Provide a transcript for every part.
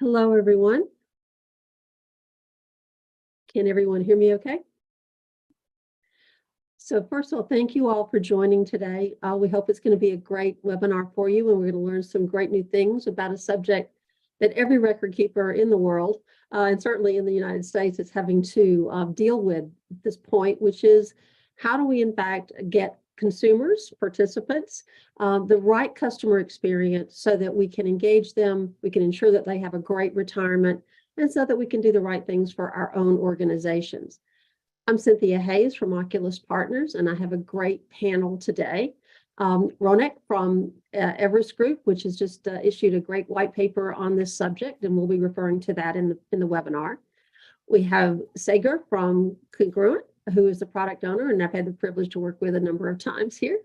Hello, everyone. Can everyone hear me okay? So first of all, thank you all for joining today. We hope it's going to be a great webinar for you, and we're going to learn some great new things about a subject that every record keeper in the world, and certainly in the United States, is having to deal with at this point, which is how do we in fact get consumers, participants, the right customer experience so that we can engage them, we can ensure that they have a great retirement, and so that we can do the right things for our own organizations. I'm Cynthia Hayes from Oculus Partners, and I have a great panel today. Ronak from Everest Group, which has just issued a great white paper on this subject, and we'll be referring to that in the webinar. We have Sagar from Congruent, who is the product owner, and I've had the privilege to work with a number of times here.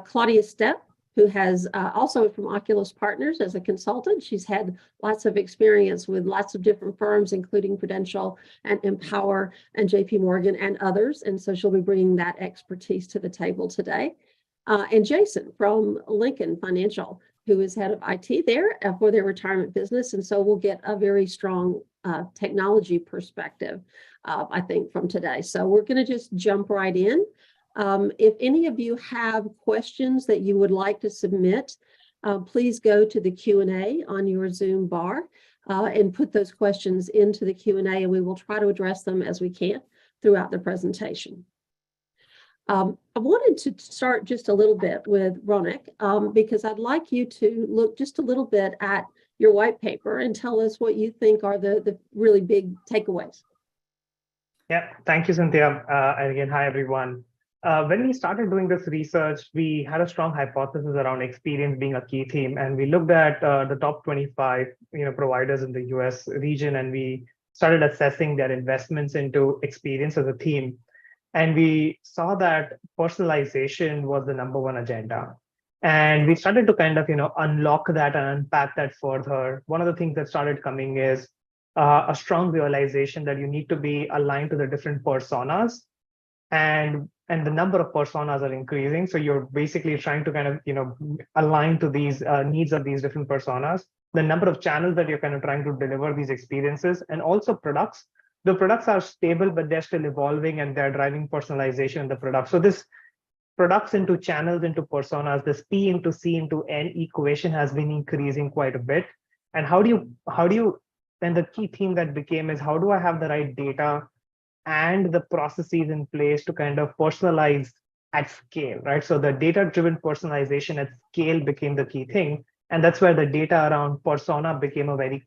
Claudia Stepp, who has also from Oculus Partners as a consultant. She's had lots of experience with lots of different firms, including Prudential and Empower and JP Morgan and others. And so she'll be bringing that expertise to the table today. And Jason from Lincoln Financial, who is head of IT there for their retirement business. And so we'll get a very strong technology perspective, I think, from today. So we're going to just jump right in. If any of you have questions that you would like to submit, please go to the Q&A on your Zoom bar and put those questions into the Q&A, and we will try to address them as we can throughout the presentation. I wanted to start just a little bit with Ronak because I'd like you to look just a little bit at your white paper and tell us what you think are the really big takeaways. Yeah, thank you, Cynthia. And again, hi, everyone. When we started doing this research, we had a strong hypothesis around experience being a key theme, and we looked at the top 25 providers in the US region, and we started assessing their investments into experience as a theme. And we saw that personalization was the #1 agenda. And we started to kind of unlock that and unpack that further. One of the things that started coming is a strong realization that you need to be aligned to the different personas, and the number of personas are increasing. So you're basically trying to kind of align to these needs of these different personas, the number of channels that you're kind of trying to deliver these experiences, and also products. The products are stable, but they're still evolving, and they're driving personalization in the product. So this products into channels into personas, this P into C into N equation has been increasing quite a bit. And how do you then the key theme that became is how do I have the right data and the processes in place to kind of personalize at scale, right? So the data-driven personalization at scale became the key thing. And that's where the data around persona became a very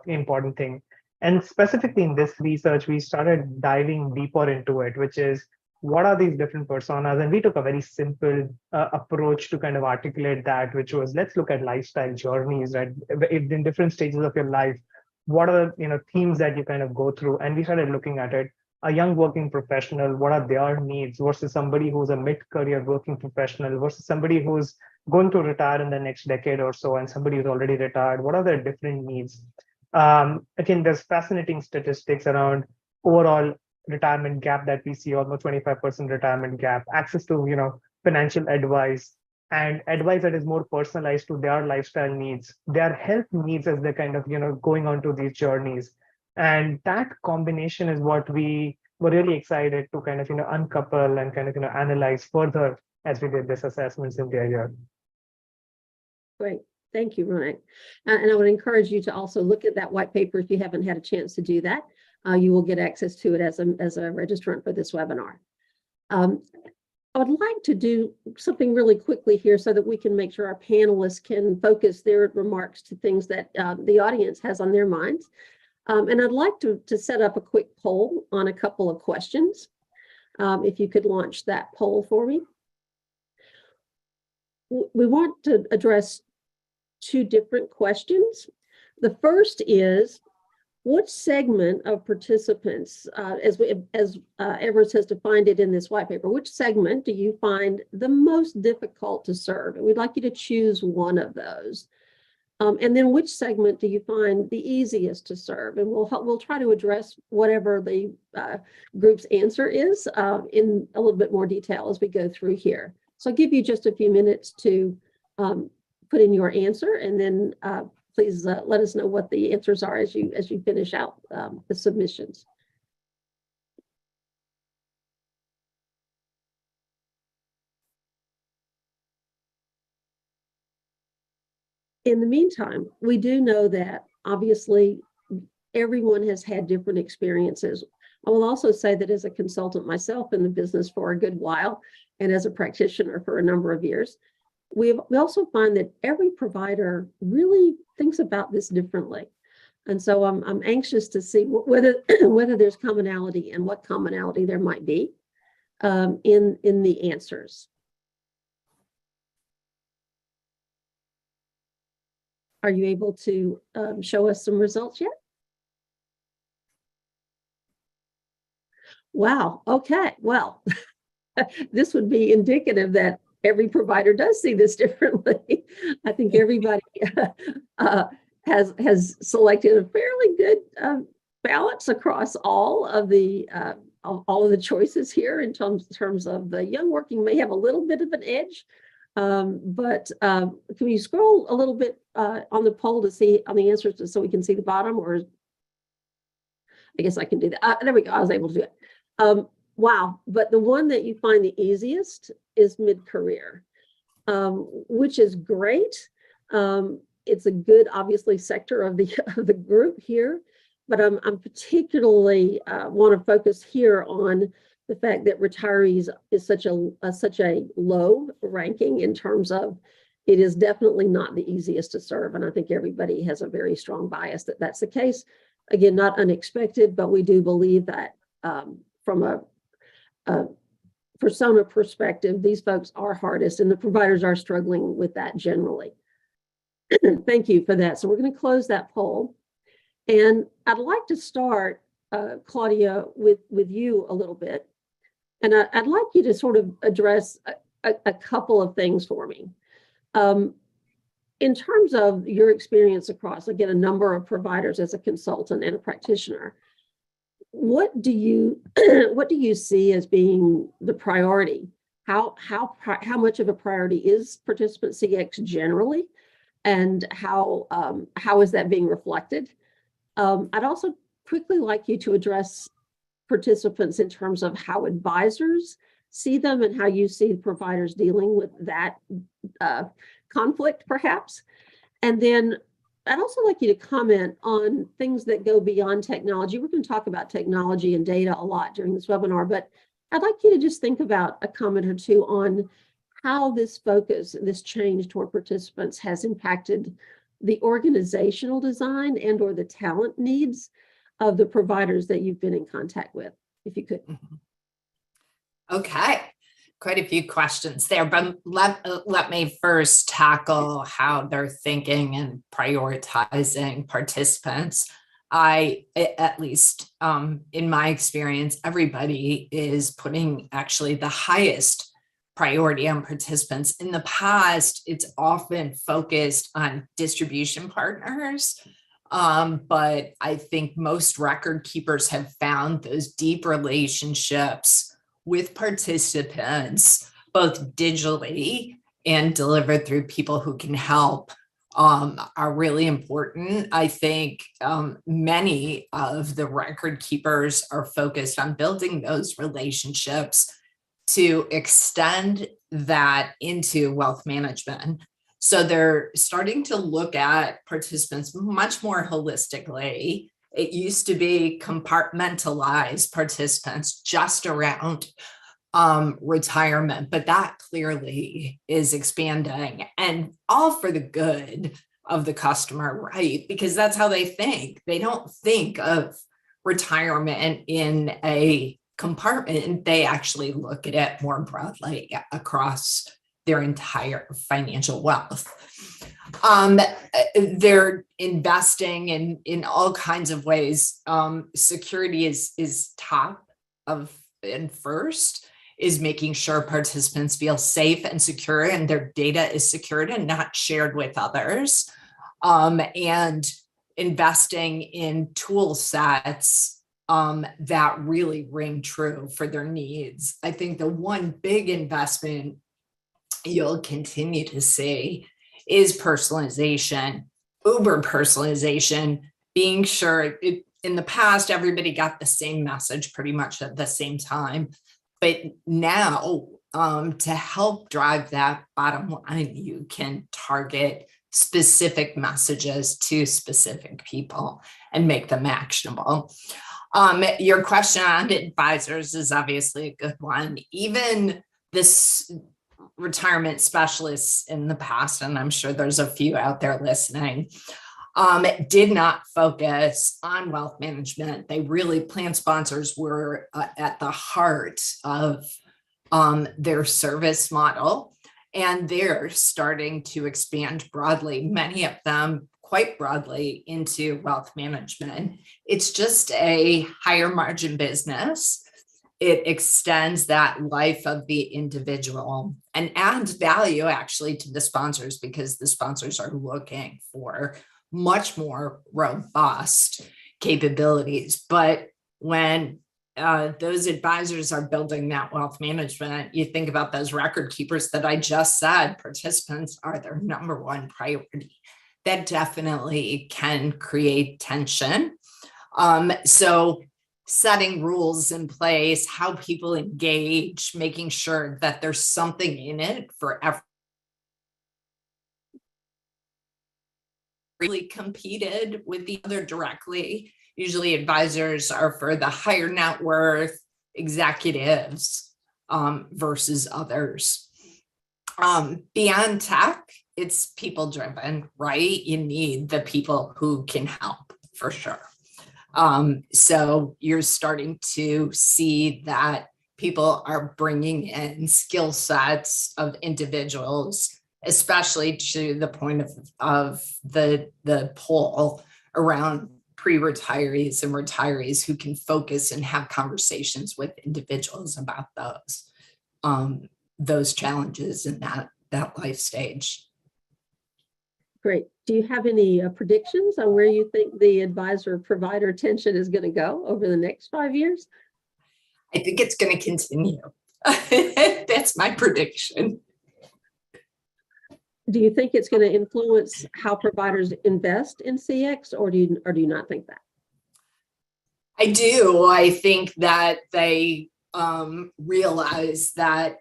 important thing. And specifically in this research, we started diving deeper into it, which is what are these different personas? And we took a very simple approach to kind of articulate that, which was let's look at lifestyle journeys, right? If in different stages of your life, what are the themes that you kind of go through? And we started looking at it. A young working professional, what are their needs versus somebody who's a mid-career working professional versus somebody who's going to retire in the next decade or so, and somebody who's already retired, what are their different needs? Again, there's fascinating statistics around overall retirement gap that we see, almost 25% retirement gap, access to financial advice, and advice that is more personalized to their lifestyle needs, their health needs as they're kind of going on to these journeys. And that combination is what we were really excited to kind of uncouple and kind of analyze further as we did this assessments in the area. Great. Thank you, Ronak. And I would encourage you to also look at that white paper if you haven't had a chance to do that. You will get access to it as a registrant for this webinar. I would like to do something really quickly here so that we can make sure our panelists can focus their remarks to things that the audience has on their minds. And I'd like to set up a quick poll on a couple of questions. If you could launch that poll for me. We want to address two different questions. The first is, what segment of participants, as Everest has defined it in this white paper, which segment do you find the most difficult to serve? And we'd like you to choose one of those. And then which segment do you find the easiest to serve? And we'll try to address whatever the group's answer is in a little bit more detail as we go through here. So I'll give you just a few minutes to put in your answer, and then please let us know what the answers are as you finish out the submissions. In the meantime, we do know that obviously everyone has had different experiences. I will also say that as a consultant myself in the business for a good while, and as a practitioner for a number of years, we also find that every provider really thinks about this differently. And so I'm anxious to see whether there's commonality and what commonality there might be in the answers. Are you able to show us some results yet? Wow. Okay. Well, this would be indicative that every provider does see this differently. I think everybody has selected a fairly good balance across all of the choices here in terms of the young working may have a little bit of an edge. But can you scroll a little bit on the poll to see on the answers so we can see the bottom, or I guess I can do that. There we go. I was able to do it. Wow. But the one that you find the easiest is mid-career, which is great. It's a good, obviously, sector of the group here, but I'm particularly want to focus here on the fact that retirees is such a low ranking in terms of it is definitely not the easiest to serve. And I think everybody has a very strong bias that that's the case. Again, not unexpected, but we do believe that from a persona perspective, these folks are hardest and the providers are struggling with that generally. Thank you for that. So we're going to close that poll. And I'd like to start, Claudia, with you a little bit. And I'd like you to sort of address a couple of things for me. In terms of your experience across, again, a number of providers as a consultant and a practitioner, what do you see as being the priority? How much of a priority is participant CX generally, and how is that being reflected? I'd also quickly like you to address participants in terms of how advisors see them and how you see providers dealing with that conflict, perhaps. And then I'd also like you to comment on things that go beyond technology. We're going to talk about technology and data a lot during this webinar, but I'd like you to just think about a comment or two on how this focus, this change toward participants has impacted the organizational design and or the talent needs of the providers that you've been in contact with, if you could. Okay, quite a few questions there, but let me first tackle how they're thinking and prioritizing participants. At least in my experience, everybody is putting actually the highest priority on participants. In the past, it's often focused on distribution partners. But I think most record keepers have found those deep relationships with participants, both digitally and delivered through people who can help, are really important. I think many of the record keepers are focused on building those relationships to extend that into wealth management. So they're starting to look at participants much more holistically. It used to be compartmentalized participants just around retirement, but that clearly is expanding, and all for the good of the customer, right? Because that's how they think. They don't think of retirement in a compartment. They actually look at it more broadly across their entire financial wealth. They're investing in all kinds of ways. Security is top of and first is making sure participants feel safe and secure and their data is secured and not shared with others. And investing in tool sets that really ring true for their needs. I think the one big investment you'll continue to see is personalization. uber personalization, being sure in the past, everybody got the same message pretty much at the same time. But now, to help drive that bottom line, you can target specific messages to specific people and make them actionable. Your question on advisors is obviously a good one. Even this retirement specialists in the past, and I'm sure there's a few out there listening, did not focus on wealth management. They really, plan sponsors were at the heart of their service model, and they're starting to expand broadly, many of them quite broadly, into wealth management. It's just a higher margin business. It extends that life of the individual and adds value actually to the sponsors, because the sponsors are looking for much more robust capabilities. But when those advisors are building that wealth management, you think about those record keepers that I just said, participants are their number one priority. That definitely can create tension. So setting rules in place, how people engage, making sure that there's something in it for everyone. Really competed with the other directly. Usually advisors are for the higher net worth executives versus others. Beyond tech, it's people driven, right? You need the people who can help for sure. So you're starting to see that people are bringing in skill sets of individuals, especially to the point of the poll around pre-retirees and retirees who can focus and have conversations with individuals about those challenges in that life stage. Great. Do you have any predictions on where you think the advisor-provider tension is going to go over the next 5 years? I think it's going to continue. That's my prediction. Do you think it's going to influence how providers invest in CX, or do you not think that? I do. I think that they realize that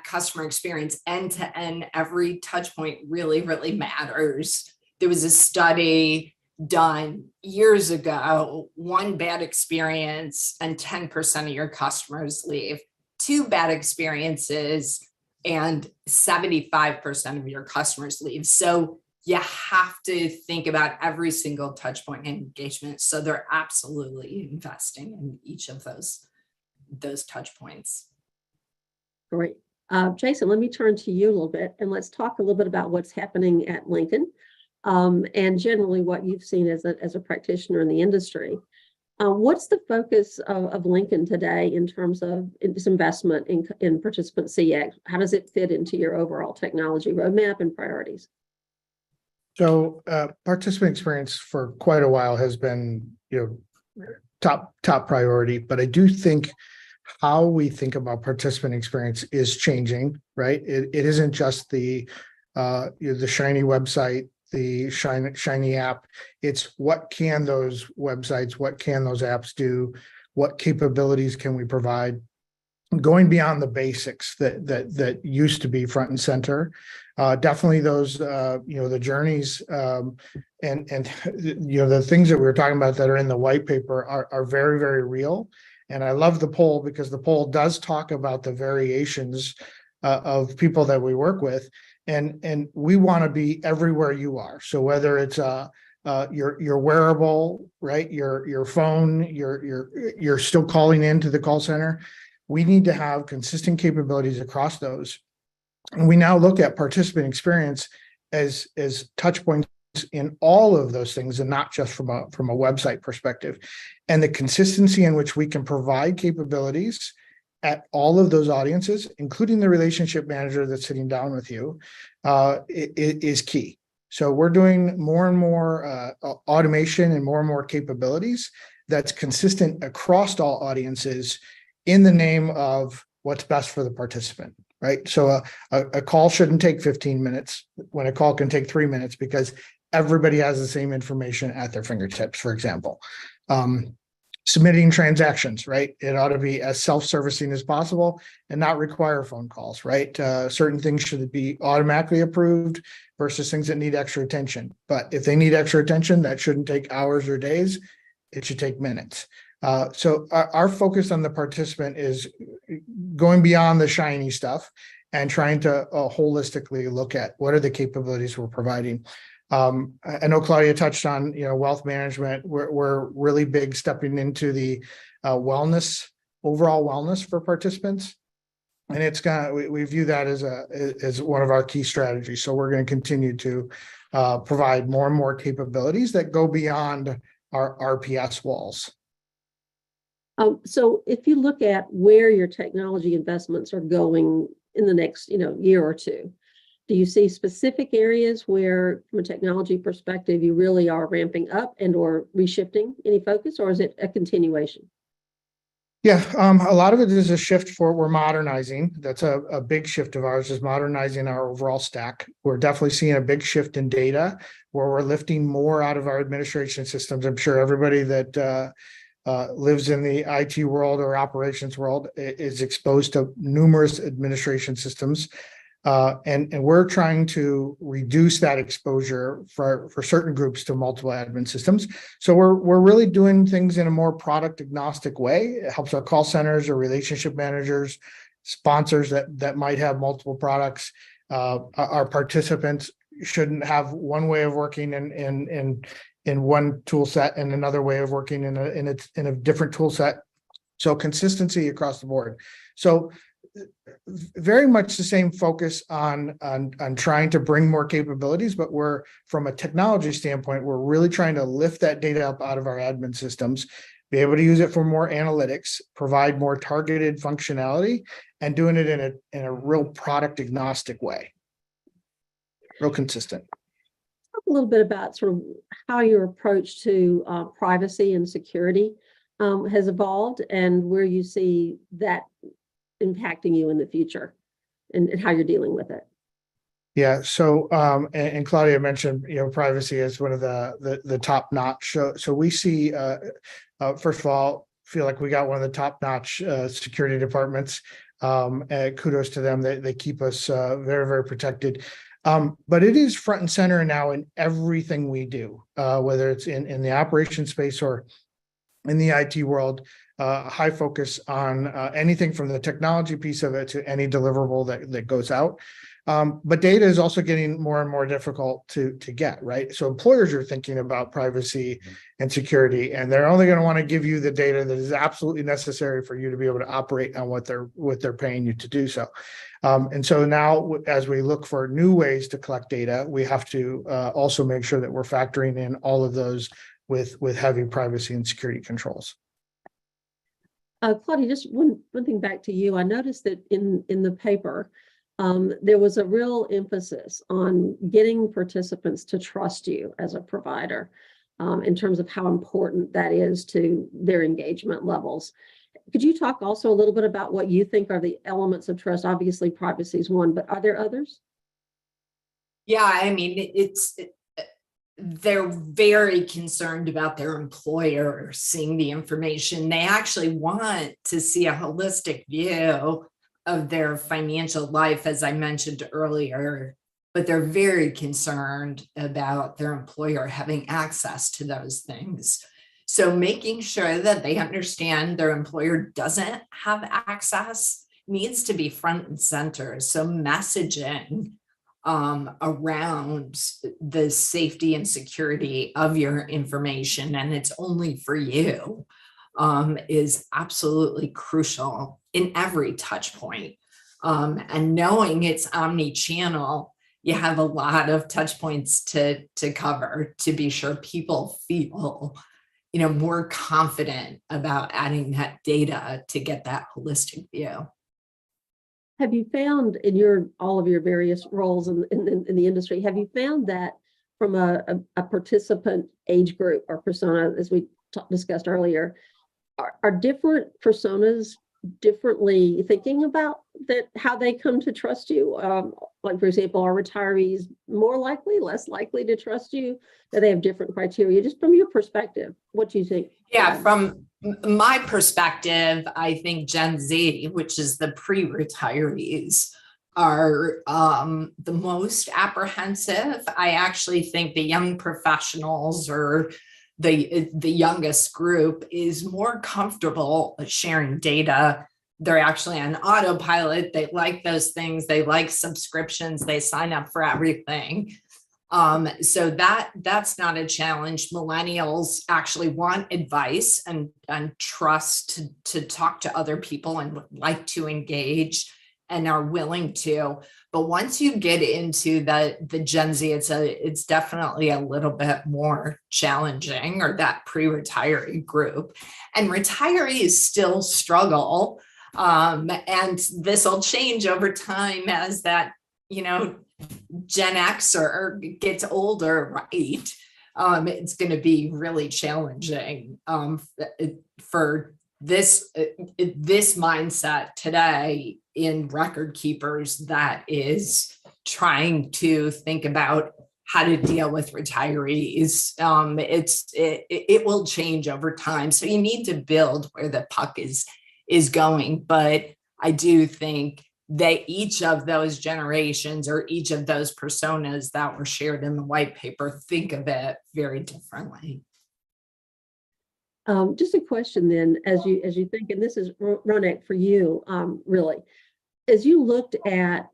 customer experience end to end, every touch point really, really matters. There was a study done years ago, one bad experience and 10% of your customers leave, two bad experiences and 75% of your customers leave. So you have to think about every single touch point and engagement. So they're absolutely investing in each of those touch points. Great. Jason, let me turn to you a little bit and let's talk a little bit about what's happening at Lincoln and generally what you've seen as a practitioner in the industry. What's the focus of Lincoln today in terms of its investment in participant CX? How does it fit into your overall technology roadmap and priorities? So participant experience for quite a while has been, top priority, but I do think how we think about participant experience is changing, right? It isn't just the shiny website, the shiny app. It's what can those websites, what can those apps do? What capabilities can we provide? Going beyond the basics that used to be front and center. Definitely those, the journeys and the things that we were talking about that are in the white paper are very, very real. And I love the poll because the poll does talk about the variations of people that we work with. And we want to be everywhere you are. So whether it's your wearable, right, your phone, you're still calling into the call center. We need to have consistent capabilities across those. And we now look at participant experience as touch points in all of those things and not just from a website perspective. And the consistency in which we can provide capabilities at all of those audiences, including the relationship manager that's sitting down with you, is key. So we're doing more and more automation and more capabilities that's consistent across all audiences in the name of what's best for the participant, right? So a call shouldn't take 15 minutes when a call can take 3 minutes because everybody has the same information at their fingertips, for example. Submitting transactions, right? It ought to be as self-servicing as possible and not require phone calls, right? Certain things should be automatically approved versus things that need extra attention. But if they need extra attention, that shouldn't take hours or days. It should take minutes. So our focus on the participant is going beyond the shiny stuff and trying to holistically look at what are the capabilities we're providing. I know Claudia touched on, wealth management. We're really big stepping into the wellness, overall wellness for participants. And we view that as one of our key strategies. So we're going to continue to provide more and more capabilities that go beyond our RPS walls. So if you look at where your technology investments are going in the next, year or two, do you see specific areas where, from a technology perspective, you really are ramping up and or reshifting any focus, or is it a continuation? Yeah, a lot of it is a shift we're modernizing. That's a big shift of ours, is modernizing our overall stack. We're definitely seeing a big shift in data where we're lifting more out of our administration systems. I'm sure everybody that lives in the IT world or operations world is exposed to numerous administration systems. And we're trying to reduce that exposure for certain groups to multiple admin systems. So we're really doing things in a more product agnostic way. It helps our call centers or relationship managers, sponsors that might have multiple products. Our participants shouldn't have one way of working in one tool set and another way of working in a different tool set. So consistency across the board. So very much the same focus on trying to bring more capabilities, but from a technology standpoint, we're really trying to lift that data up out of our admin systems, be able to use it for more analytics, provide more targeted functionality, and doing it in a real product agnostic way, real consistent. Talk a little bit about sort of how your approach to privacy and security has evolved, and where you see that impacting you in the future, and how you're dealing with it. Yeah. So, and Claudia mentioned, privacy as one of the top notch. So we see, first of all, feel like we got one of the top notch security departments. Kudos to them. They keep us very, very protected. But it is front and center now in everything we do, whether it's in the operations space or in the IT world. High focus on anything from the technology piece of it to any deliverable that goes out. But data is also getting more and more difficult to get, right? So employers are thinking about privacy and security, and they're only going to want to give you the data that is absolutely necessary for you to be able to operate on what they're paying you to do so. And so now, as we look for new ways to collect data, we have to also make sure that we're factoring in all of those with heavy privacy and security controls. Claudia, just one thing back to you. I noticed that in the paper, there was a real emphasis on getting participants to trust you as a provider, in terms of how important that is to their engagement levels. Could you talk also a little bit about what you think are the elements of trust? Obviously, privacy is one, but are there others? Yeah, I mean, they're very concerned about their employer seeing the information. They actually want to see a holistic view of their financial life, as I mentioned earlier, but they're very concerned about their employer having access to those things. So making sure that they understand their employer doesn't have access needs to be front and center. So messaging around the safety and security of your information, and it's only for you, is absolutely crucial in every touch point. And knowing it's omni-channel, you have a lot of touch points to cover to be sure people feel more confident about adding that data to get that holistic view. Have you found in all of your various roles in the industry, have you found that from a participant age group or persona, as we discussed earlier, are different personas differently thinking about that, how they come to trust you? Like, for example, are retirees more likely, less likely to trust you? Do they have different criteria? Just from your perspective, what do you think? Yeah, from my perspective, I think Gen Z, which is the pre-retirees, are the most apprehensive. I actually think the young professionals, or the youngest group, is more comfortable sharing data. They're actually on autopilot. They like those things. They like subscriptions. They sign up for everything. So that's not a challenge. Millennials actually want advice and trust to talk to other people and would like to engage and are willing to. But once you get into the Gen Z, it's definitely a little bit more challenging, or that pre-retiree group. And retirees still struggle. And this will change over time as that, Gen Xer gets older, right? It's going to be really challenging for this mindset today in record keepers that is trying to think about how to deal with retirees. It will change over time, so you need to build where the puck is going. But I do think that each of those generations, or each of those personas that were shared in the white paper, think of it very differently. Just a question then, as you think, and this is Ronak for you, really, as you looked at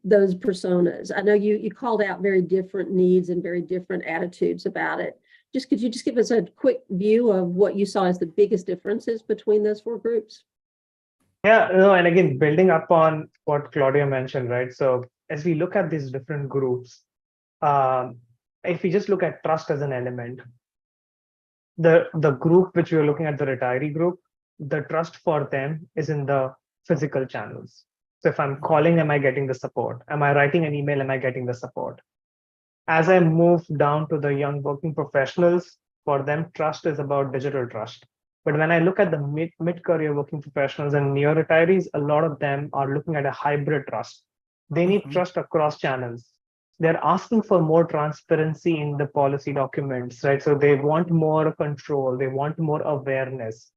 those personas, I know you called out very different needs and very different attitudes about it. Could you just give us a quick view of what you saw as the biggest differences between those four groups? Yeah, no, and again, building up on what Claudia mentioned, right? So as we look at these different groups, if we just look at trust as an element, the group which we are looking at, the retiree group, the trust for them is in the physical channels. So if I'm calling, am I getting the support? Am I writing an email? Am I getting the support? As I move down to the young working professionals, for them, trust is about digital trust. But when I look at the mid-career working professionals and neo-retirees, a lot of them are looking at a hybrid trust. They need trust across channels. They're asking for more transparency in the policy documents, right? So they want more control. They want more awareness.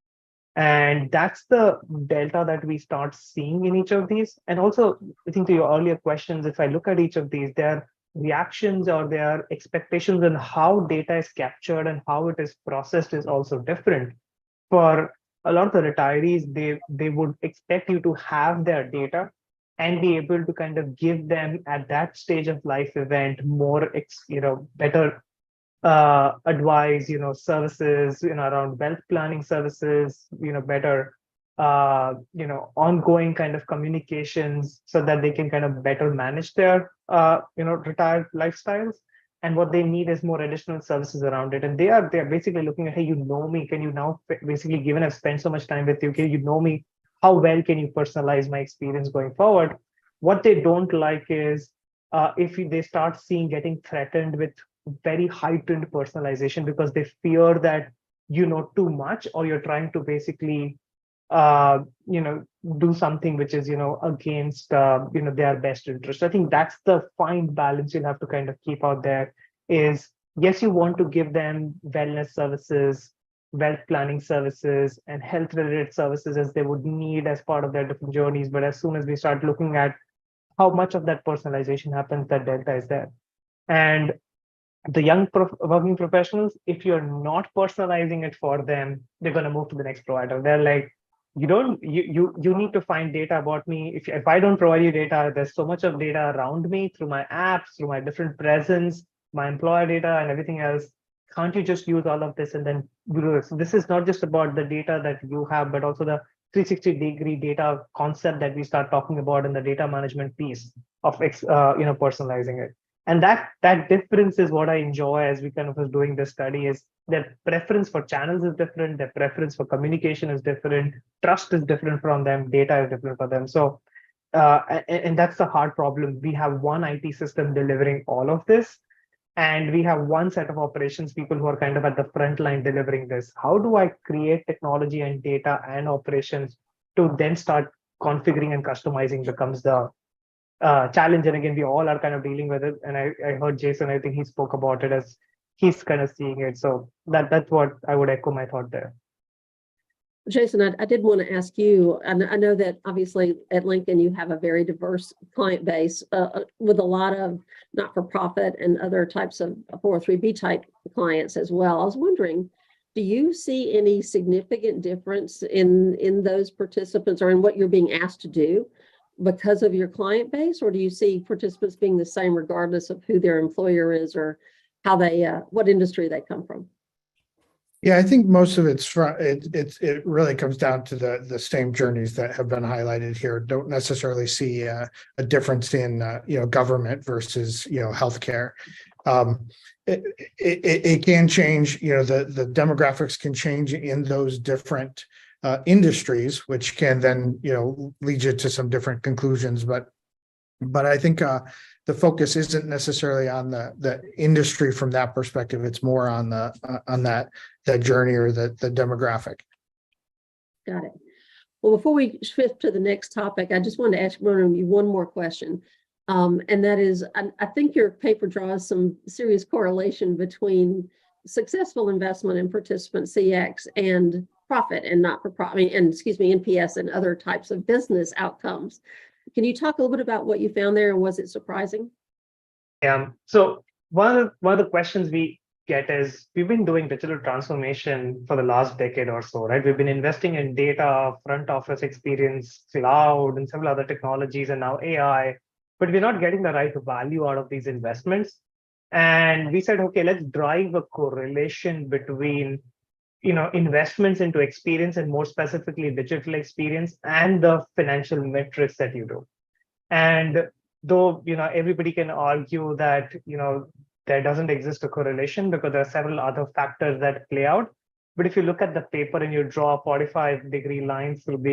And that's the delta that we start seeing in each of these. And also, I think to your earlier questions, if I look at each of these, their reactions or their expectations on how data is captured and how it is processed is also different. For a lot of the retirees, they would expect you to have their data and be able to kind of give them at that stage of life event more, better advice, services, around wealth planning services, better, ongoing kind of communications so that they can kind of better manage their, retired lifestyles. And what they need is more additional services around it. And they're basically looking at, hey, you know me, can you now basically, given I've spent so much time with you, can you know me, how well can you personalize my experience going forward? What they don't like is if they start seeing getting threatened with very heightened personalization because they fear that you know too much, or you're trying to basically do something which is against their best interest. I think that's the fine balance you'll have to kind of keep out there. Is yes, you want to give them wellness services, wealth planning services, and health related services as they would need as part of their different journeys, but as soon as we start looking at how much of that personalization happens, that delta is there. And the young working professionals, if you're not personalizing it for them, they're going to move to the next provider. They're like, you need to find data about me. If I don't provide you data, there's so much of data around me through my apps, through my different presence, my employer data and everything else. Can't you just use all of this and then do this? So this is not just about the data that you have, but also the 360-degree data concept that we start talking about in the data management piece of personalizing it. And that difference is what I enjoy as we kind of was doing this study. Is their preference for channels is different, their preference for communication is different, trust is different from them, data is different for them. So and that's the hard problem. We have one IT system delivering all of this, and we have one set of operations people who are kind of at the front line delivering this. How do I create technology and data and operations to then start configuring and customizing becomes the challenge. And again, we all are kind of dealing with it. And I heard Jason, I think he spoke about it as he's kind of seeing it. So that's what I would echo my thought there. Jason, I did want to ask you, and I know that obviously at Lincoln you have a very diverse client base with a lot of not-for-profit and other types of 403B type clients as well. I was wondering, do you see any significant difference in those participants or in what you're being asked to do because of your client base, or do you see participants being the same regardless of who their employer is or how they what industry they come from? Yeah, I think most of it really comes down to the same journeys that have been highlighted here. Don't necessarily see a difference in government versus healthcare. It can change. The demographics can change in those different industries, which can then lead you to some different conclusions. But I think the focus isn't necessarily on the industry from that perspective. It's more on that journey or the demographic. Got it. Well, before we shift to the next topic, I just wanted to ask you one more question. And that is, I think your paper draws some serious correlation between successful investment in participant CX and profit and not-for-profit, NPS and other types of business outcomes. Can you talk a little bit about what you found there, and was it surprising? So one of the questions we get is, we've been doing digital transformation for the last decade or so, right? We've been investing in data, front office experience, cloud, and several other technologies, and now AI, but we're not getting the right value out of these investments. And we said, okay, let's drive a correlation between investments into experience, and more specifically digital experience, and the financial metrics that you do. And though everybody can argue that there doesn't exist a correlation because there are several other factors that play out, but if you look at the paper and you draw 45-degree lines through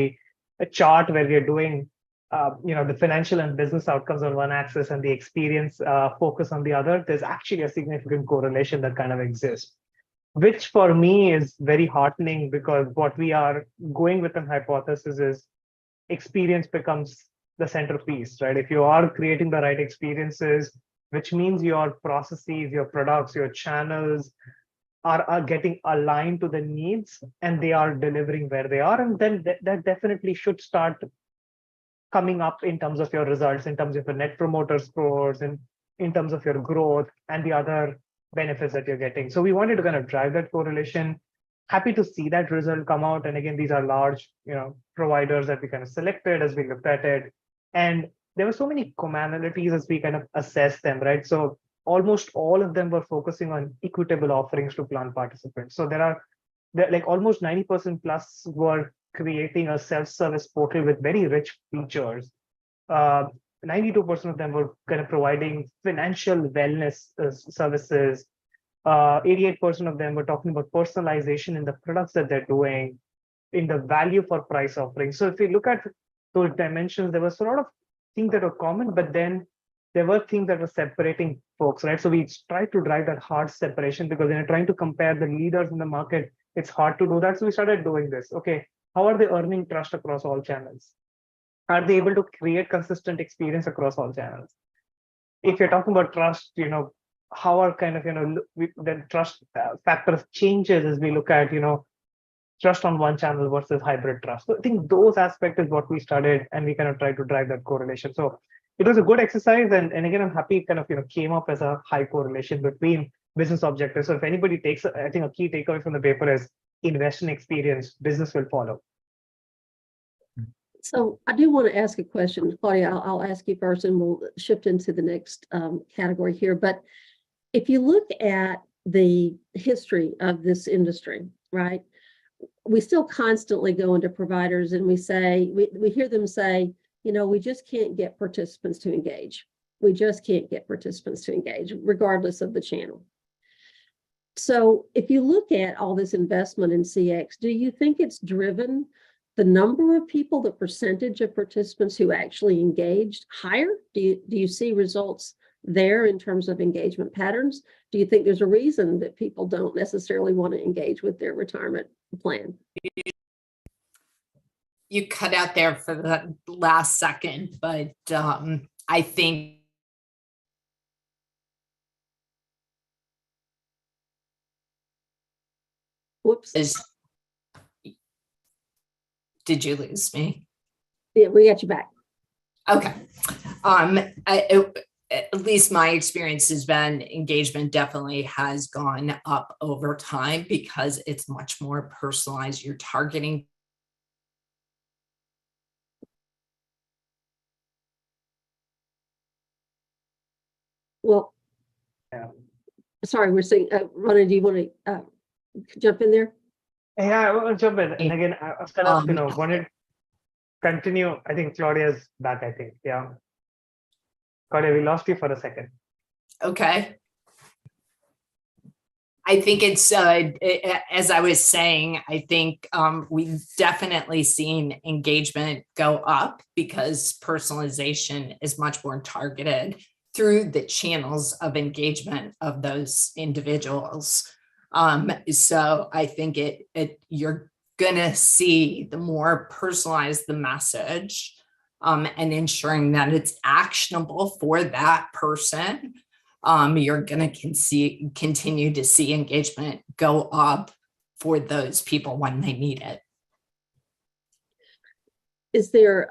a chart where we're doing the financial and business outcomes on one axis and the experience focus on the other, there's actually a significant correlation that kind of exists, which for me is very heartening, because what we are going with an hypothesis is experience becomes the centerpiece, right? If you are creating the right experiences, which means your processes, your products, your channels are getting aligned to the needs, and they are delivering where they are, and then that definitely should start coming up in terms of your results, in terms of your net promoter scores, and in terms of your growth and the other benefits that you're getting. So we wanted to kind of drive that correlation. Happy to see that result come out. And again, these are large, providers that we kind of selected as we looked at it. And there were so many commonalities as we kind of assessed them, right? So almost all of them were focusing on equitable offerings to plan participants. So they're like almost 90% plus were creating a self-service portal with very rich features. 92% of them were kind of providing financial wellness services. 88% of them were talking about personalization in the products that they're doing, in the value for price offering. So if you look at those dimensions, there was a lot of things that were common, but then there were things that were separating folks, right? So we tried to drive that hard separation, because when you're trying to compare the leaders in the market, it's hard to do that. So we started doing this. Okay, how are they earning trust across all channels? Are they able to create consistent experience across all channels? If you're talking about trust, how are kind of, the trust factor changes as we look at, trust on one channel versus hybrid trust. So I think those aspects is what we started, and we kind of tried to drive that correlation. So it was a good exercise. And again, I'm happy it kind of, came up as a high correlation between business objectives. So if anybody takes, I think a key takeaway from the paper is invest in experience, business will follow. So I do want to ask a question, Claudia. I'll ask you first, and we'll shift into the next category here. But if you look at the history of this industry, right, we still constantly go into providers and we hear them say, we just can't get participants to engage. We just can't get participants to engage, regardless of the channel. So if you look at all this investment in CX, do you think it's driven the number of people, the percentage of participants who actually engaged higher? Do you see results there in terms of engagement patterns? Do you think there's a reason that people don't necessarily want to engage with their retirement plan? You cut out there for the last second, but I think Whoops. Did you lose me? Yeah, we got you back. Okay. At least my experience has been engagement definitely has gone up over time because it's much more personalized. You're targeting. Well, Yeah. sorry, we're saying, Rona, do you want to jump in there? Yeah, I will jump in. And again, I was kind of, wanted to continue. I think Claudia's back, I think. Yeah. Claudia, we lost you for a second. Okay. I think it's, as I was saying, I think we've definitely seen engagement go up because personalization is much more targeted through the channels of engagement of those individuals. So I think you're gonna see the more personalized the message and ensuring that it's actionable for that person, you're going to continue to see engagement go up for those people when they need it. Is there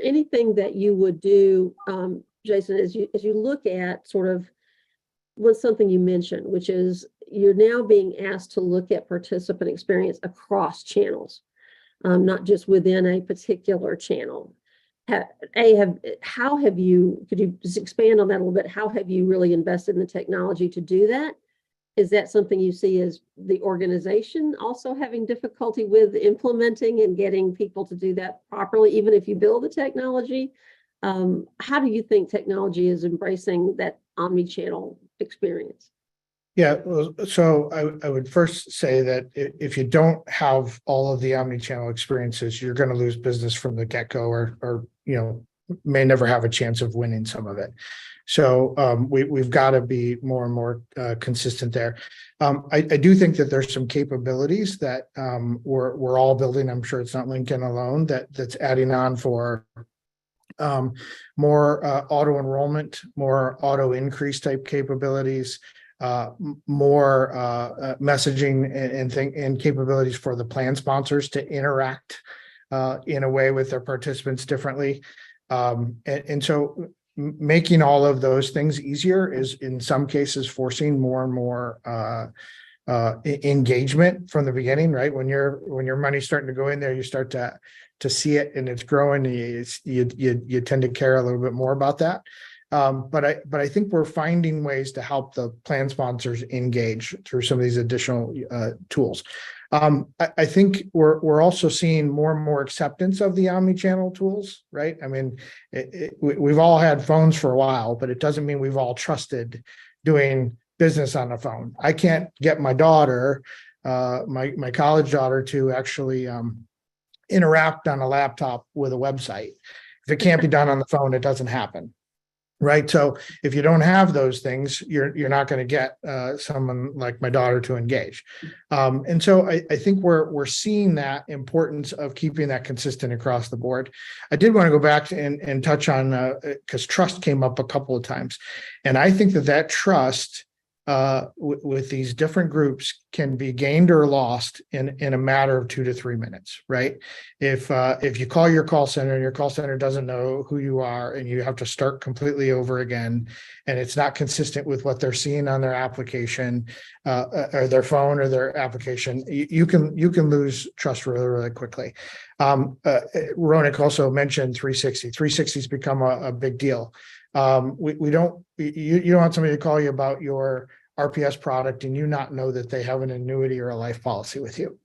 anything that you would do, Jason, as you look at sort of what's something you mentioned, which is you're now being asked to look at participant experience across channels, not just within a particular channel. How have you, could you just expand on that a little bit? How have you really invested in the technology to do that? Is that something you see as the organization also having difficulty with implementing and getting people to do that properly, even if you build the technology? How do you think technology is embracing that omni-channel experience? Yeah, well, so I would first say that if you don't have all of the omni-channel experiences, you're going to lose business from the get-go, or may never have a chance of winning some of it. So we've got to be more and more consistent there. I do think that there's some capabilities that we're all building. I'm sure it's not Lincoln alone that's adding on for more auto enrollment, more auto increase type capabilities, more messaging and capabilities for the plan sponsors to interact in a way with their participants differently. And so making all of those things easier is in some cases forcing more and more engagement from the beginning, right? When your money's starting to go in there, you start to see it and it's growing. You tend to care a little bit more about that. But I think we're finding ways to help the plan sponsors engage through some of these additional tools. I think we're also seeing more and more acceptance of the omni-channel tools, right? I mean, we've all had phones for a while, but it doesn't mean we've all trusted doing business on the phone. I can't get my daughter, my college daughter, to actually interact on a laptop with a website. If it can't be done on the phone, it doesn't happen. Right. So if you don't have those things, you're not going to get someone like my daughter to engage. And so I think we're seeing that importance of keeping that consistent across the board. I did want to go back and touch on because trust came up a couple of times. And I think that trust with these different groups can be gained or lost in a matter of 2 to 3 minutes, right? If you call your call center and your call center doesn't know who you are and you have to start completely over again, and it's not consistent with what they're seeing on their application or their phone or their application, you can lose trust really, really quickly. Ronak also mentioned 360. 360's become a big deal. You don't want somebody to call you about your RPS product and you not know that they have an annuity or a life policy with you,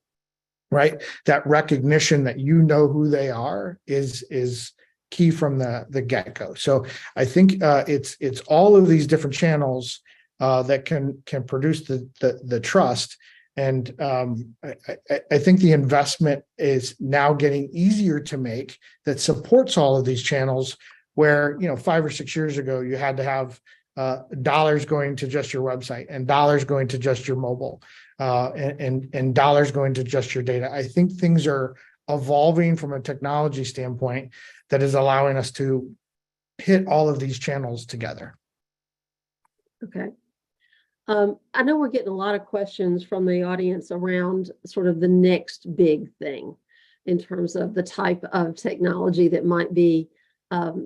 right? That recognition that you know who they are is key from the get-go. So I think it's all of these different channels that can produce the trust. And I think the investment is now getting easier to make that supports all of these channels, where 5 or 6 years ago you had to have dollars going to just your website and dollars going to just your mobile and dollars going to just your data. I think things are evolving from a technology standpoint that is allowing us to hit all of these channels together. Okay. I know we're getting a lot of questions from the audience around sort of the next big thing in terms of the type of technology that might be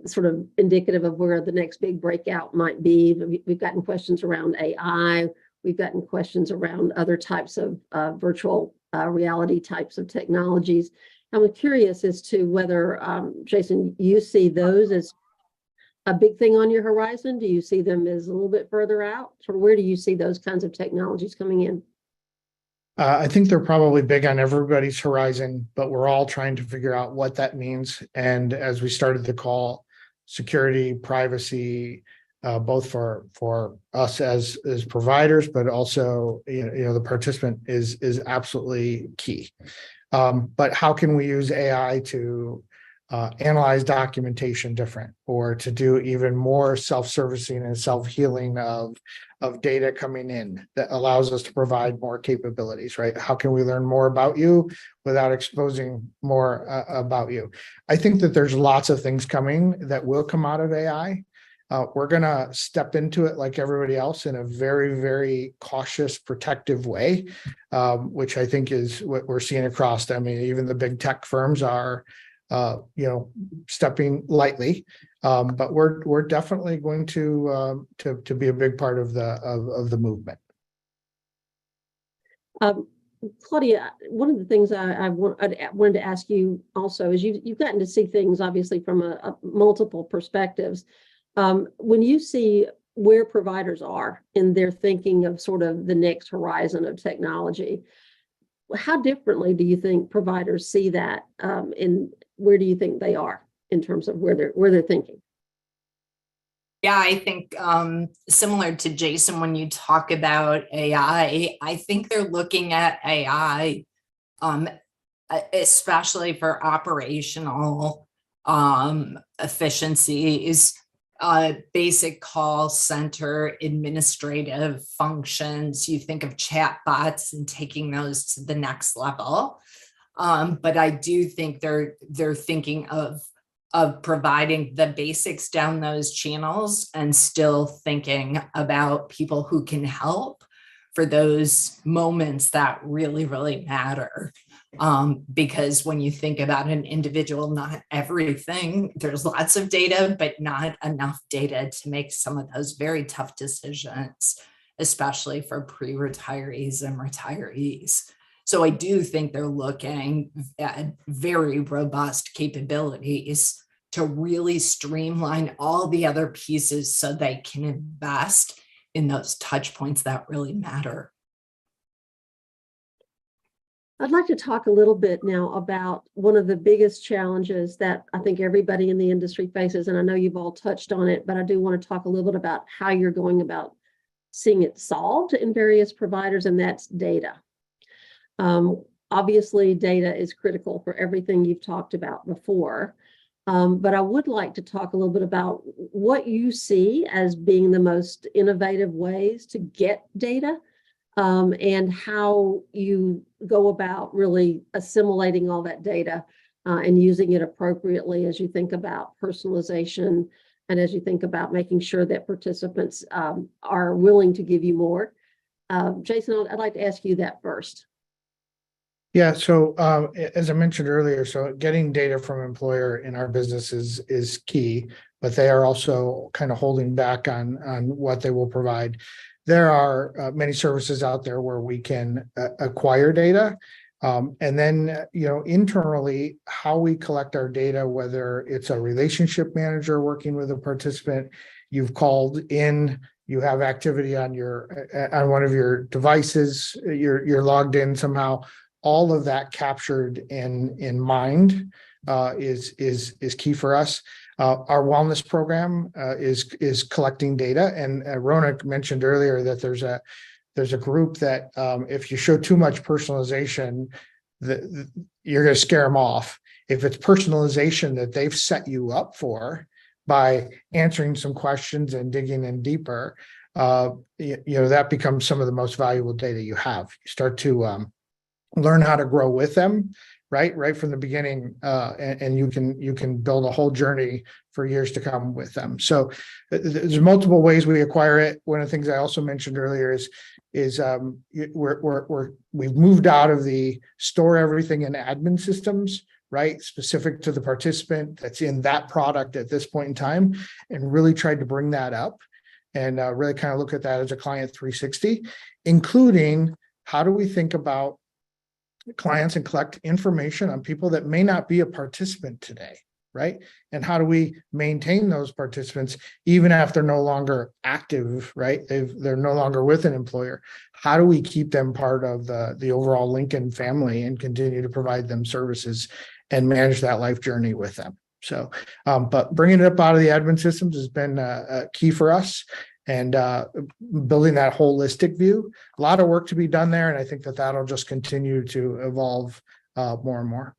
sort of indicative of where the next big breakout might be. We've gotten questions around AI. We've gotten questions around other types of virtual reality types of technologies. I'm curious as to whether, Jason, you see those as a big thing on your horizon? Do you see them as a little bit further out? Sort of where do you see those kinds of technologies coming in? I think they're probably big on everybody's horizon, but we're all trying to figure out what that means. And as we started the call, security, privacy, both for us as providers, but also the participant is absolutely key. But how can we use AI to analyze documentation different, or to do even more self-servicing and self-healing of data coming in that allows us to provide more capabilities, right? How can we learn more about you without exposing more about you? I think that there's lots of things coming that will come out of AI. We're going to step into it like everybody else in a very, very cautious, protective way, which I think is what we're seeing across. I mean, even the big tech firms are stepping lightly, but we're definitely going to be a big part of the movement. Claudia, one of the things I wanted to ask you also is you've gotten to see things obviously from a multiple perspectives. When you see where providers are in their thinking of sort of the next horizon of technology, how differently do you think providers see that, and where do you think they are in terms of where they're thinking? Yeah, I think similar to Jason, when you talk about AI, I think they're looking at AI, especially for operational efficiencies, basic call center administrative functions. You think of chatbots and taking those to the next level. But I do think they're thinking of providing the basics down those channels and still thinking about people who can help for those moments that really, really matter. Because when you think about an individual, not everything, there's lots of data, but not enough data to make some of those very tough decisions, especially for pre-retirees and retirees. So I do think they're looking at very robust capabilities to really streamline all the other pieces so they can invest in those touch points that really matter. I'd like to talk a little bit now about one of the biggest challenges that I think everybody in the industry faces, and I know you've all touched on it, but I do want to talk a little bit about how you're going about seeing it solved in various providers, and that's data. Obviously, data is critical for everything you've talked about before, but I would like to talk a little bit about what you see as being the most innovative ways to get data, and how you go about really assimilating all that data and using it appropriately as you think about personalization and as you think about making sure that participants are willing to give you more. Jason, I'd like to ask you that first. Yeah, so as I mentioned earlier, so getting data from employer in our business is key, but they are also kind of holding back on what they will provide. There are many services out there where we can acquire data, and then internally how we collect our data, whether it's a relationship manager working with a participant, you've called in, you have activity on one of your devices, you're logged in somehow. All of that captured in mind is key for us. Our wellness program is collecting data, and Ronak mentioned earlier that there's a group that if you show too much personalization, you're going to scare them off. If it's personalization that they've set you up for by answering some questions and digging in deeper, that becomes some of the most valuable data you have. You start to learn how to grow with them, right from the beginning, and you can build a whole journey for years to come with them. So there's multiple ways we acquire it. One of the things I also mentioned earlier is we've moved out of the store everything in admin systems, right, specific to the participant that's in that product at this point in time, and really tried to bring that up and really kind of look at that as a client 360, including how do we think about clients and collect information on people that may not be a participant today, right? And how do we maintain those participants even if they're no longer active, right? They're no longer with an employer. How do we keep them part of the overall Lincoln family and continue to provide them services and manage that life journey with them? So, but bringing it up out of the admin systems has been key for us, and building that holistic view. A lot of work to be done there, and I think that that'll just continue to evolve more and more.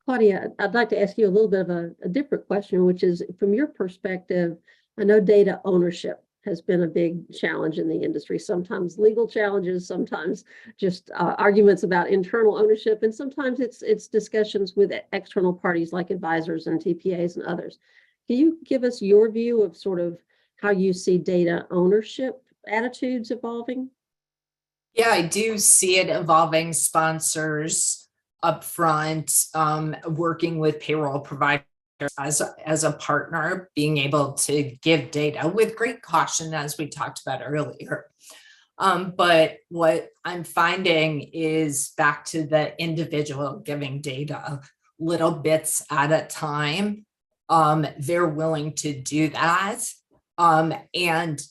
Claudia, I'd like to ask you a little bit of a different question, which is from your perspective, I know data ownership has been a big challenge in the industry, sometimes legal challenges, sometimes just arguments about internal ownership, and sometimes it's discussions with external parties like advisors and TPAs and others. Can you give us your view of sort of how you see data ownership attitudes evolving? Yeah, I do see it evolving. Sponsors upfront, working with payroll providers as a partner, being able to give data with great caution, as we talked about earlier. But what I'm finding is back to the individual giving data little bits at a time. They're willing to do that. And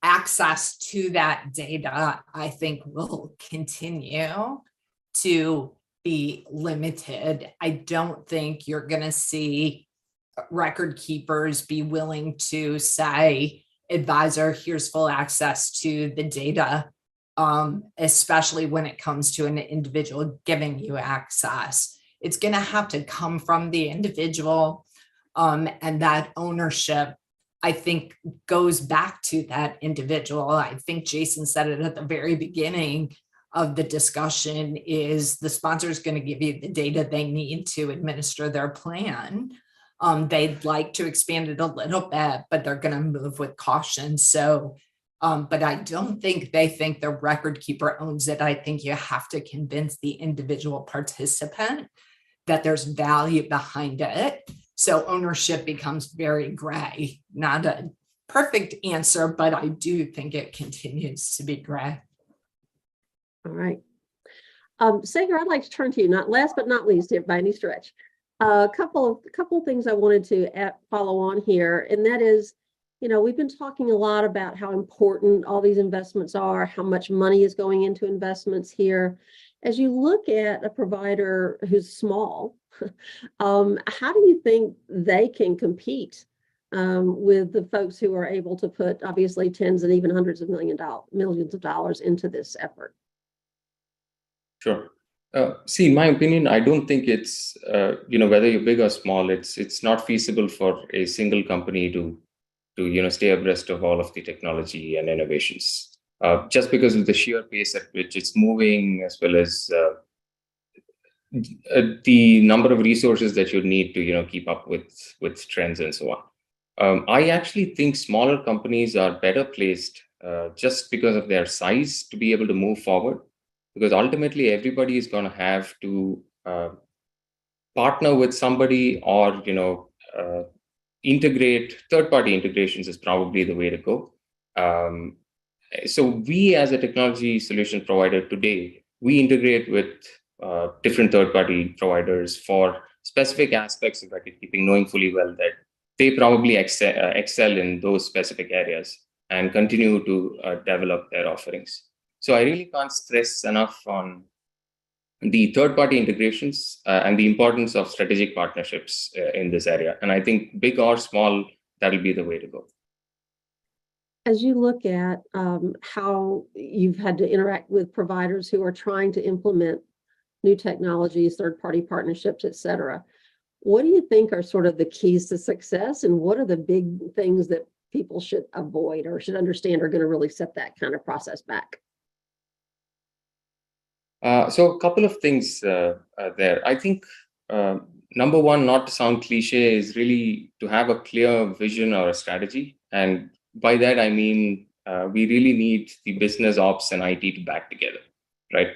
access to that data, I think, will continue to be limited. I don't think you're going to see record keepers be willing to say, advisor, here's full access to the data, especially when it comes to an individual giving you access. It's going to have to come from the individual, and that ownership, I think, goes back to that individual. I think Jason said it at the very beginning of the discussion, is the sponsor is going to give you the data they need to administer their plan. They'd like to expand it a little bit, but they're going to move with caution. So, but I don't think they think the record keeper owns it. I think you have to convince the individual participant that there's value behind it. So ownership becomes very gray. Not a perfect answer, but I do think it continues to be gray. All right. Sagar, I'd like to turn to you, not last but not least, by any stretch. A couple of things I wanted to follow on here, and that is, you know, we've been talking a lot about how important all these investments are, how much money is going into investments here. As you look at a provider who's small, how do you think they can compete with the folks who are able to put obviously tens and even hundreds of millions of dollars into this effort? Sure. See, in my opinion, I don't think it's, whether you're big or small, it's not feasible for a single company to stay abreast of all of the technology and innovations, just because of the sheer pace at which it's moving, as well as the number of resources that you need to, keep up with trends and so on. I actually think smaller companies are better placed just because of their size to be able to move forward. Because ultimately, everybody is going to have to partner with somebody, or integrate. Third-party integrations is probably the way to go. So we, as a technology solution provider today, we integrate with different third-party providers for specific aspects of record keeping, knowing fully well that they probably excel in those specific areas and continue to develop their offerings. So I really can't stress enough on the third-party integrations and the importance of strategic partnerships in this area. And I think big or small, that'll be the way to go. As you look at how you've had to interact with providers who are trying to implement new technologies, third-party partnerships, et cetera, what do you think are sort of the keys to success, and what are the big things that people should avoid or should understand are going to really set that kind of process back? So a couple of things there. I think number one, not to sound cliche, is really to have a clear vision or a strategy. And by that, I mean, we really need the business ops and IT to back together, right?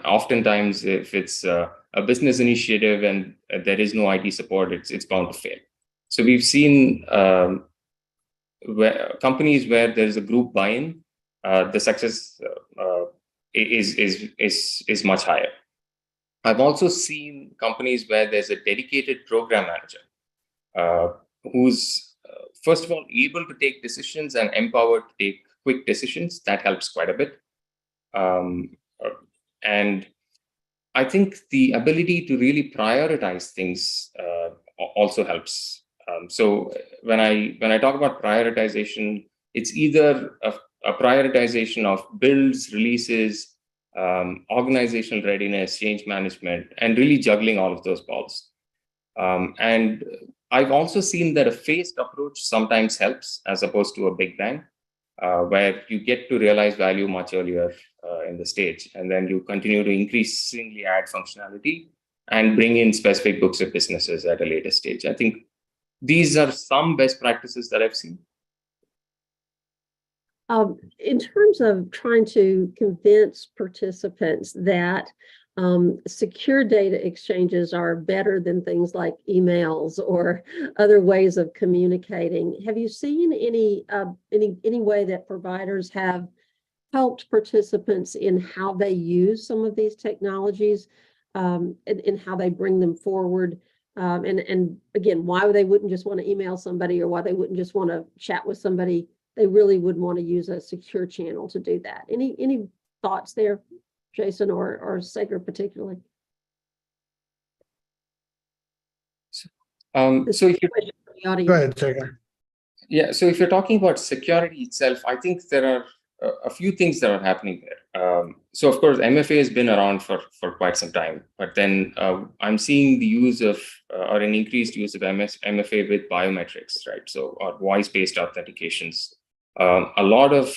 Oftentimes, if it's a business initiative and there is no IT support, it's bound to fail. So we've seen companies where there's a group buy-in, the success is much higher. I've also seen companies where there's a dedicated program manager who's first of all able to take decisions and empowered to take quick decisions. That helps quite a bit. And I think the ability to really prioritize things also helps. So when I talk about prioritization, it's either a prioritization of builds, releases, organizational readiness, change management, and really juggling all of those balls. And I've also seen that a phased approach sometimes helps as opposed to a big bang, where you get to realize value much earlier in the stage, and then you continue to increasingly add functionality and bring in specific books of businesses at a later stage. I think these are some best practices that I've seen. In terms of trying to convince participants that secure data exchanges are better than things like emails or other ways of communicating, have you seen any way that providers have helped participants in how they use some of these technologies and how they bring them forward? And again, why they wouldn't just want to email somebody or why they wouldn't just want to chat with somebody? They really would want to use a secure channel to do that. Any thoughts there, Jason or Sagar particularly? So if you Go ahead, Sagar. Yeah, so if you're talking about security itself, I think there are a few things that are happening there. So of course, MFA has been around for quite some time, but then I'm seeing the use of or an increased use of MFA with biometrics, right? So or voice-based authentications. A lot of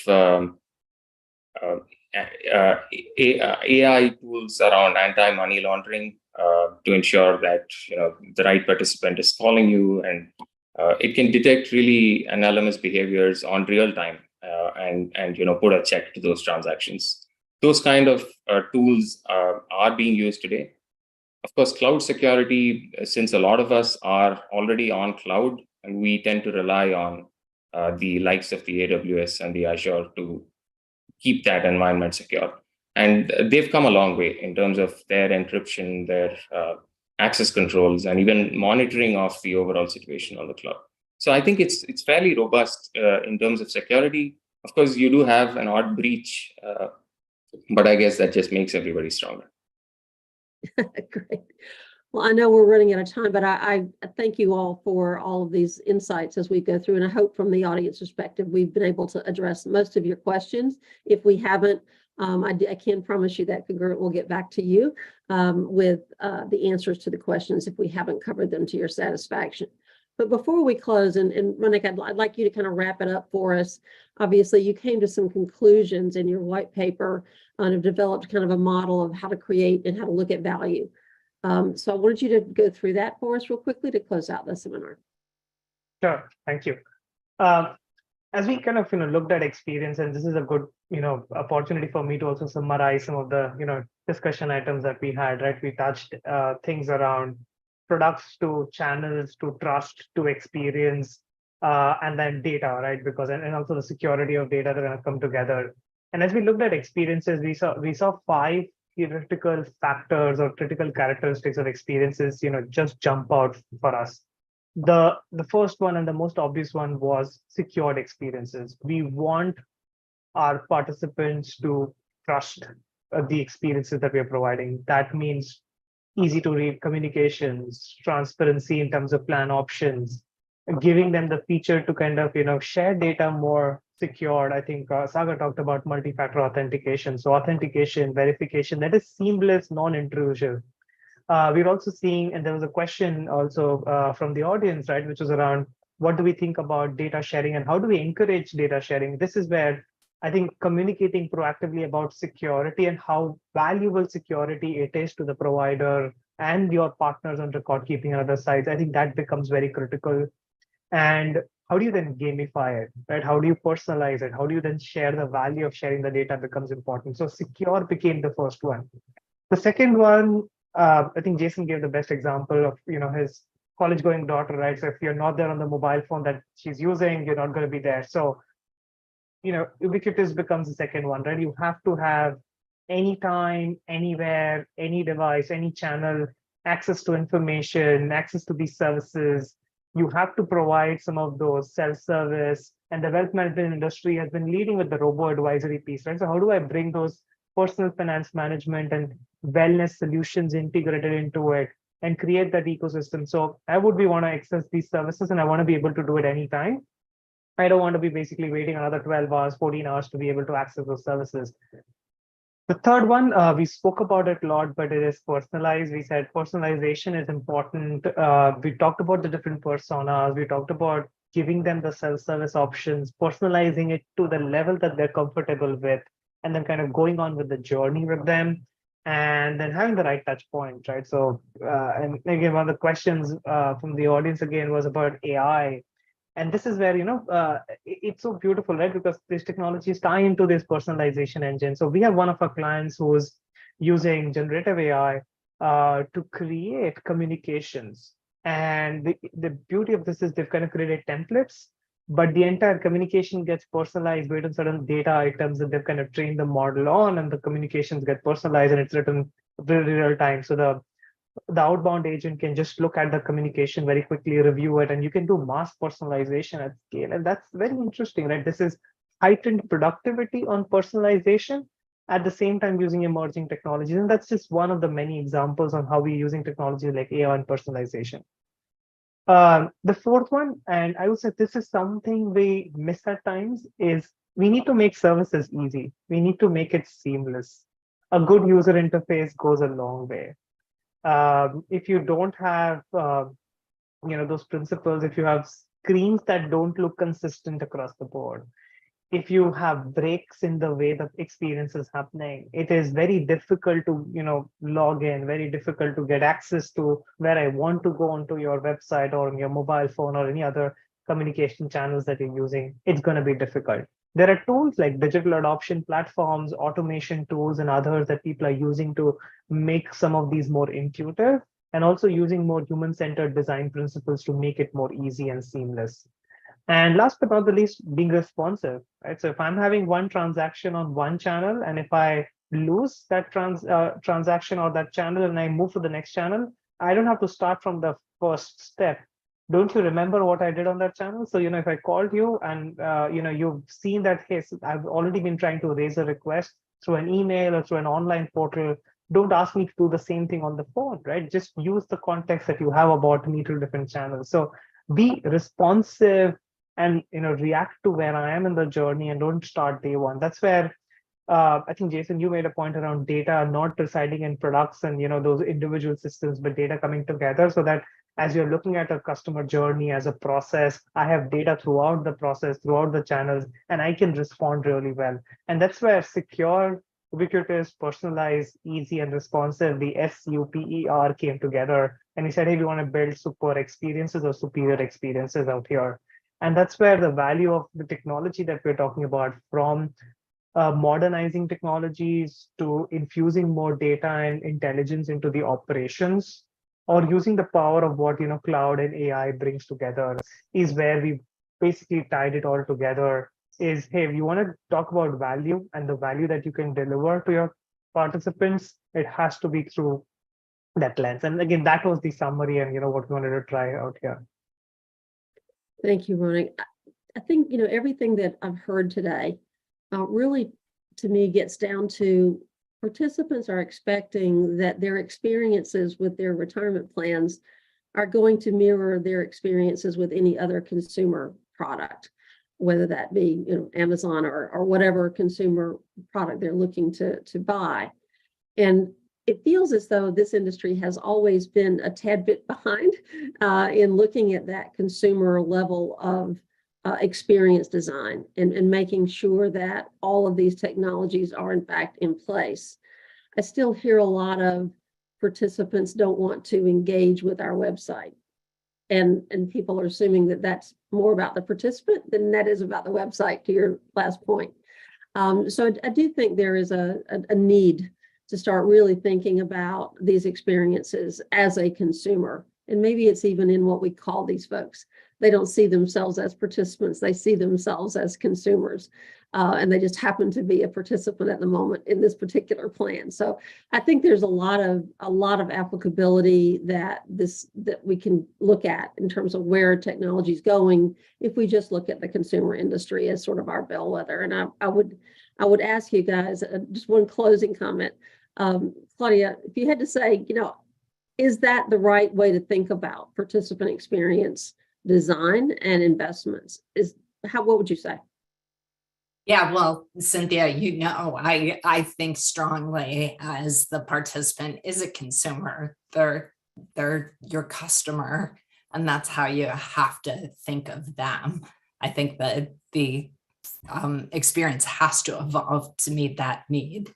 AI tools around anti-money laundering to ensure that the right participant is calling you, and it can detect really anomalous behaviors on real time and put a check to those transactions. Those kind of tools are being used today. Of course, cloud security, since a lot of us are already on cloud, and we tend to rely on the likes of the AWS and the Azure to keep that environment secure. And they've come a long way in terms of their encryption, their access controls, and even monitoring of the overall situation on the cloud. So I think it's fairly robust in terms of security. Of course, you do have an odd breach, but I guess that just makes everybody stronger. Great. Well, I know we're running out of time, but I thank you all for all of these insights as we go through. And I hope from the audience perspective, we've been able to address most of your questions. If we haven't, I can promise you that Congruent will get back to you with the answers to the questions if we haven't covered them to your satisfaction. But before we close, and Ronak, I'd like you to kind of wrap it up for us. Obviously, you came to some conclusions in your white paper and have developed kind of a model of how to create and how to look at value. So I wanted you to go through that for us real quickly to close out the seminar. Sure, thank you. As we kind of looked at experience, and this is a good opportunity for me to also summarize some of the discussion items that we had. Right, we touched things around products to channels to trust to experience, and then data, right? Because and also the security of data that are going to come together. And as we looked at experiences, we saw 5 critical factors or critical characteristics of experiences, just jump out for us. The first one and the most obvious one was secured experiences. We want our participants to trust the experiences that we are providing. That means easy to read communications, transparency in terms of plan options, giving them the feature to kind of share data more secured. I think Sagar talked about multi-factor authentication. So authentication, verification, that is seamless, non-intrusive. We're also seeing, and there was a question also from the audience, right, which was around what do we think about data sharing and how do we encourage data sharing? This is where I think communicating proactively about security and how valuable security it is to the provider and your partners on record keeping on other sides, I think that becomes very critical. And how do you then gamify it, right? How do you personalize it? How do you then share the value of sharing the data becomes important. So secure became the first one. The second one, I think Jason gave the best example of, his college going daughter, right? So if you're not there on the mobile phone that she's using, you're not going to be there. So, ubiquitous becomes the second one, right? You have to have anytime, anywhere, any device, any channel, access to information, access to these services. You have to provide some of those self-service, and the wealth management industry has been leading with the robo-advisory piece, right? So how do I bring those personal finance management and wellness solutions integrated into it and create that ecosystem? So I would want to access these services and I want to be able to do it anytime. I don't want to be basically waiting another 12 hours, 14 hours to be able to access those services. The third one, we spoke about it a lot, but it is personalized. We said personalization is important. We talked about the different personas. We talked about giving them the self-service options, personalizing it to the level that they're comfortable with, and then kind of going on with the journey with them, and then having the right touch point, right? So, and again, one of the questions from the audience again was about AI. And this is where, it's so beautiful, right? Because these technologies tie into this personalization engine. So we have one of our clients who's using generative AI to create communications. And the beauty of this is they've kind of created templates, but the entire communication gets personalized based on certain data items that they've kind of trained the model on, and the communications get personalized and it's written really real time. So the outbound agent can just look at the communication very quickly, review it, and you can do mass personalization at scale. And that's very interesting, right? This is heightened productivity on personalization at the same time using emerging technologies. And that's just one of the many examples on how we're using technology like AI and personalization. The fourth one, and I would say this is something we miss at times, is we need to make services easy. We need to make it seamless. A good user interface goes a long way. If you don't have those principles, if you have screens that don't look consistent across the board, if you have breaks in the way the experience is happening, it is very difficult to log in, very difficult to get access to where I want to go onto your website or on your mobile phone or any other communication channels that you're using. It's going to be difficult. There are tools like digital adoption platforms, automation tools, and others that people are using to make some of these more intuitive, and also using more human-centered design principles to make it more easy and seamless. And last but not the least, being responsive, right? So if I'm having one transaction on one channel, and if I lose that transaction or that channel and I move to the next channel, I don't have to start from the first step. Don't you remember what I did on that channel? So, if I called you and, you've seen that, hey, I've already been trying to raise a request through an email or through an online portal. Don't ask me to do the same thing on the phone, right? Just use the context that you have about me to different channels. So be responsive and, react to where I am in the journey and don't start day one. That's where I think, Jason, you made a point around data not residing in products and, those individual systems, but data coming together so that as you're looking at a customer journey as a process, I have data throughout the process, throughout the channels, and I can respond really well. And that's where secure, ubiquitous, personalized, easy, and responsive, the SUPER came together. And we said, hey, we want to build super experiences or superior experiences out here. And that's where the value of the technology that we're talking about, from modernizing technologies to infusing more data and intelligence into the operations, or using the power of what cloud and AI brings together, is where we basically tied it all together. Is, hey, if you want to talk about value and the value that you can deliver to your participants, it has to be through that lens. And again, that was the summary and what we wanted to try out here. Thank you, Ronak. I think everything that I've heard today really, to me, gets down to participants are expecting that their experiences with their retirement plans are going to mirror their experiences with any other consumer product, whether that be Amazon or whatever consumer product they're looking to buy. And it feels as though this industry has always been a tad bit behind in looking at that consumer level of experience design and making sure that all of these technologies are in fact in place. I still hear a lot of participants don't want to engage with our website. And people are assuming that that's more about the participant than that is about the website, to your last point. So I do think there is a need to start really thinking about these experiences as a consumer. And maybe it's even in what we call these folks. They don't see themselves as participants, they see themselves as consumers. And they just happen to be a participant at the moment in this particular plan. So I think there's a lot of applicability that we can look at in terms of where technology is going if we just look at the consumer industry as sort of our bellwether. And I would ask you guys just one closing comment. Claudia, if you had to say, is that the right way to think about participant experience design and investments? What would you say? Yeah, well, Cynthia, I think strongly as the participant is a consumer. They're your customer, and that's how you have to think of them. I think that the experience has to evolve to meet that need.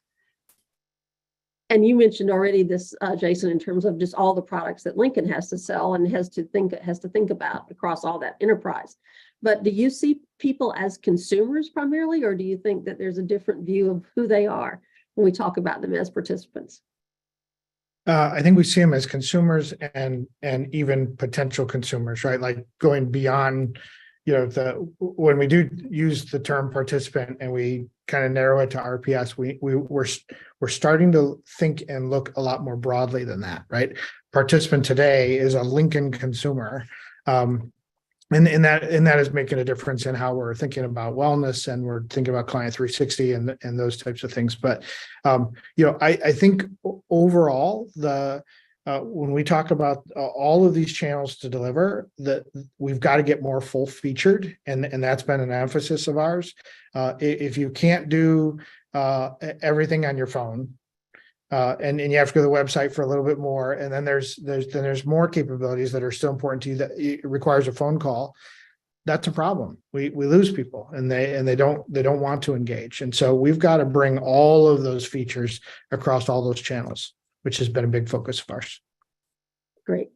And you mentioned already this, Jason, in terms of just all the products that Lincoln has to sell and has to think about across all that enterprise. But do you see people as consumers primarily, or do you think that there's a different view of who they are when we talk about them as participants? I think we see them as consumers and even potential consumers, right? Like going beyond, when we do use the term participant and we kind of narrow it to RPS, we're starting to think and look a lot more broadly than that, right? Participant today is a Lincoln consumer. And that is making a difference in how we're thinking about wellness, and we're thinking about Client 360 and those types of things. But I think overall when we talk about all of these channels to deliver, that we've got to get more full featured, and that's been an emphasis of ours. If you can't do everything on your phone, and you have to go to the website for a little bit more, and then there's more capabilities that are still important to you that it requires a phone call. That's a problem. We lose people, and they don't want to engage. And so we've got to bring all of those features across all those channels, which has been a big focus of ours. Great.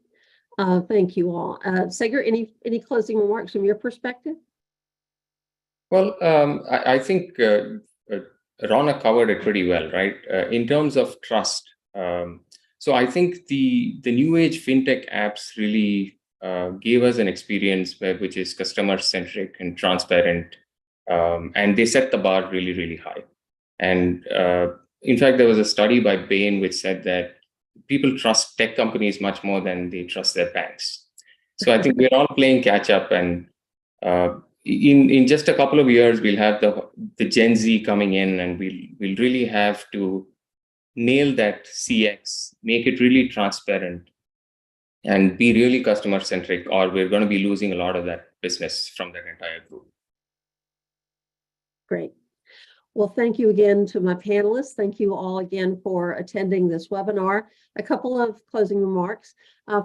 Thank you all. Sagar, any closing remarks from your perspective? Well, I think Rana covered it pretty well, right? In terms of trust. So I think the new age fintech apps really gave us an experience which is customer centric and transparent, and they set the bar really, really high. And in fact, there was a study by Bain which said that people trust tech companies much more than they trust their banks. So I think we're all playing catch up, and in just a couple of years, we'll have the Gen Z coming in, and we'll really have to nail that CX, make it really transparent, and be really customer centric, or we're going to be losing a lot of that business from that entire group. Great. Well, thank you again to my panelists. Thank you all again for attending this webinar. A couple of closing remarks.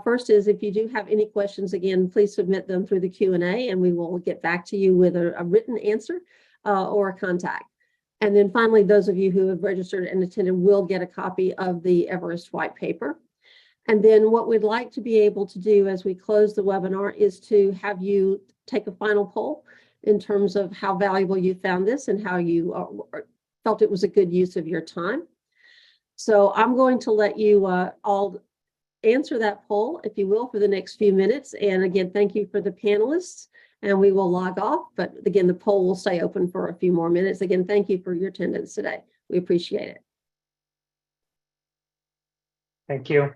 First is, if you do have any questions, again, please submit them through the Q&A, and we will get back to you with a written answer or a contact. And then finally, those of you who have registered and attended will get a copy of the Everest white paper. And then what we'd like to be able to do as we close the webinar is to have you take a final poll in terms of how valuable you found this and how you felt it was a good use of your time. So I'm going to let you all answer that poll, if you will, for the next few minutes. And again, thank you for the panelists, and we will log off. But again, the poll will stay open for a few more minutes. Again, thank you for your attendance today. We appreciate it. Thank you.